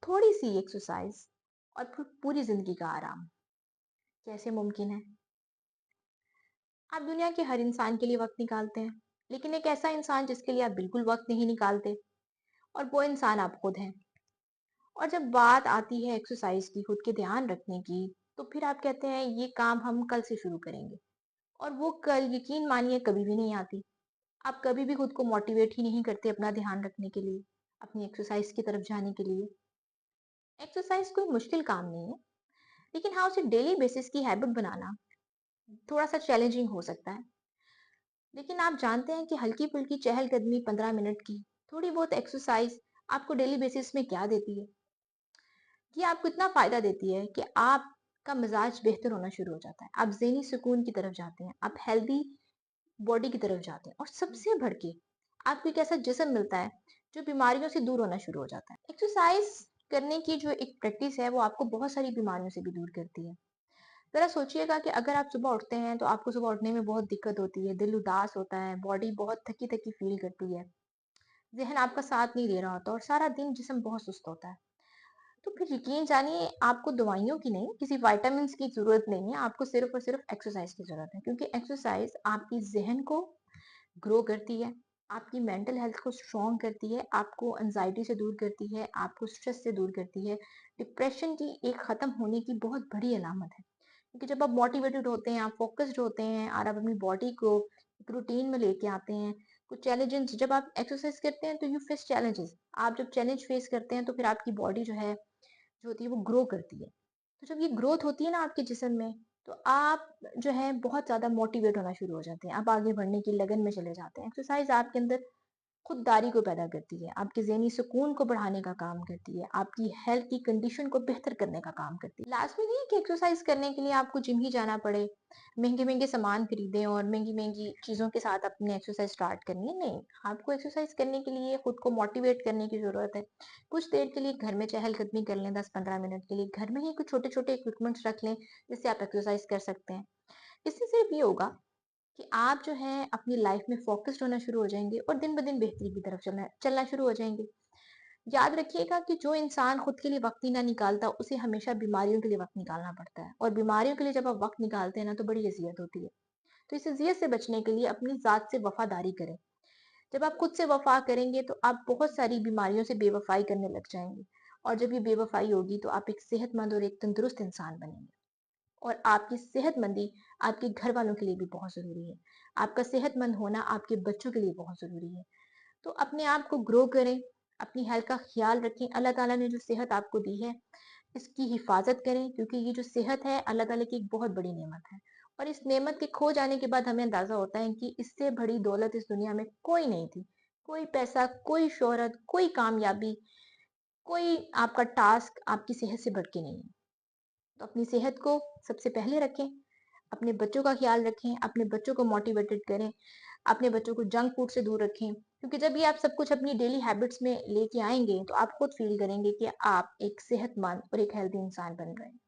थोड़ी सी एक्सरसाइज और फिर पूरी जिंदगी का आराम कैसे मुमकिन है? आप दुनिया के हर इंसान के लिए वक्त निकालते हैं, लेकिन एक ऐसा इंसान जिसके लिए आप बिल्कुल वक्त नहीं निकालते, और वो इंसान आप खुद हैं। और जब बात आती है एक्सरसाइज की, खुद के ध्यान रखने की, तो फिर आप कहते हैं ये काम हम कल से शुरू करेंगे। और वो कल, यकीन मानिए, कभी भी नहीं आती। आप कभी भी खुद को मोटिवेट ही नहीं करते अपना ध्यान रखने के लिए, अपनी एक्सरसाइज की तरफ जाने के लिए। एक्सरसाइज कोई मुश्किल काम नहीं है, लेकिन हाँ, उसे डेली बेसिस की हैबिट बनाना थोड़ा सा चैलेंजिंग हो सकता है। लेकिन आप जानते हैं कि हल्की फुल्की चहलकदमी 15 मिनट की, थोड़ी बहुत एक्सरसाइज आपको डेली बेसिस में क्या देती है? ये आपको इतना फायदा देती है कि आपका मिजाज बेहतर होना शुरू हो जाता है, आप ज़हनी सुकून की तरफ जाते हैं, आप हेल्दी बॉडी की तरफ जाते हैं, और सबसे बढ़ के आपको एक ऐसा जिस्म मिलता है जो बीमारियों से दूर होना शुरू हो जाता है। एक्सरसाइज करने की जो एक प्रैक्टिस है वो आपको बहुत सारी बीमारियों से भी दूर करती है। जरा सोचिएगा कि अगर आप सुबह उठते हैं तो आपको सुबह उठने में बहुत दिक्कत होती है, दिल उदास होता है, बॉडी बहुत थकी थकी फील करती है, जहन आपका साथ नहीं दे रहा होता, और सारा दिन जिस्म बहुत सुस्त होता है। तो फिर यकीन जानिए, आपको दवाइयों की नहीं, किसी विटामिन की जरूरत नहीं है, आपको सिर्फ और सिर्फ एक्सरसाइज की जरूरत है। क्योंकि एक्सरसाइज आपकी जहन को ग्रो करती है, आपकी मेंटल हेल्थ को स्ट्रॉन्ग करती है, आपको एंजाइटी से दूर करती है, आपको स्ट्रेस से दूर करती है। डिप्रेशन की एक खत्म होने की बहुत बड़ी अलामत है, क्योंकि जब आप मोटिवेटेड होते हैं, आप फोकस्ड होते हैं, और आप अपनी बॉडी को एक रूटीन में लेके आते हैं। कुछ चैलेंजेस, जब आप एक्सरसाइज करते हैं तो यू फेस चैलेंजेस, आप जब चैलेंज फेस करते हैं तो फिर आपकी बॉडी जो होती है वो ग्रो करती है। तो जब ये ग्रोथ होती है ना आपके जिस्म में, तो आप जो है बहुत ज्यादा मोटिवेट होना शुरू हो जाते हैं, आप आगे बढ़ने की लगन में चले जाते हैं। एक्सरसाइज आपके अंदर खुददारी को पैदा करती है, आपके ज़हनी सुकून को बढ़ाने का काम करती है, आपकी हेल्थ की कंडीशन को बेहतर करने का काम करती है। लाज़मी नहीं है कि एक्सरसाइज करने के लिए आपको जिम ही जाना पड़े, महँगे-महँगे सामान खरीदें और महँगी-महँगी चीज़ों के साथ अपनी एक्सरसाइज स्टार्ट करनी है, नहीं। आपको एक्सरसाइज करने के लिए खुद को मोटिवेट करने की ज़रूरत है। कुछ देर के लिए घर में चहलकदमी कर लें, 10-15 मिनट के लिए। घर में ही कुछ छोटे-छोटे इक्विपमेंट्स रख लें, जिससे आप एक्सरसाइज कर सकते हैं। इससे सिर्फ ये होगा कि आप जो है अपनी लाइफ में फोकस्ड होना शुरू हो जाएंगे, और दिन ब दिन बेहतरी की तरफ चलना चलना शुरू हो जाएंगे। याद रखिएगा कि जो इंसान खुद के लिए वक्त ही ना निकालता, उसे हमेशा बीमारियों के लिए वक्त निकालना पड़ता है, और बीमारियों के लिए जब आप वक्त निकालते हैं ना, तो बड़ी अजियत होती है। तो इस अजियत से बचने के लिए अपनी जात से वफादारी करें। जब आप खुद से वफा करेंगे तो आप बहुत सारी बीमारियों से बेवफाई करने लग जाएंगे, और जब ये बेवफाई होगी तो आप एक सेहतमंद और एक तंदुरुस्त इंसान बनेंगे। और आपकी सेहतमंदी आपके घर वालों के लिए भी बहुत ज़रूरी है। आपका सेहतमंद होना आपके बच्चों के लिए बहुत ज़रूरी है। तो अपने आप को ग्रो करें, अपनी हेल्थ का ख़्याल रखें। अल्लाह ताला ने जो सेहत आपको दी है, इसकी हिफ़ाज़त करें, क्योंकि ये जो सेहत है अल्लाह ताला की एक बहुत बड़ी नेमत है। और इस नेमत के खो जाने के बाद हमें अंदाज़ा होता है कि इससे बड़ी दौलत इस दुनिया में कोई नहीं थी। कोई पैसा, कोई शोहरत, कोई कामयाबी, कोई आपका टास्क आपकी सेहत से बढ़ के नहीं है। तो अपनी सेहत को सबसे पहले रखें, अपने बच्चों का ख्याल रखें, अपने बच्चों को मोटिवेटेड करें, अपने बच्चों को जंक फूड से दूर रखें। क्योंकि जब ये आप सब कुछ अपनी डेली हैबिट्स में लेके आएंगे, तो आप खुद फील करेंगे कि आप एक सेहतमंद और एक हेल्दी इंसान बन रहे हैं।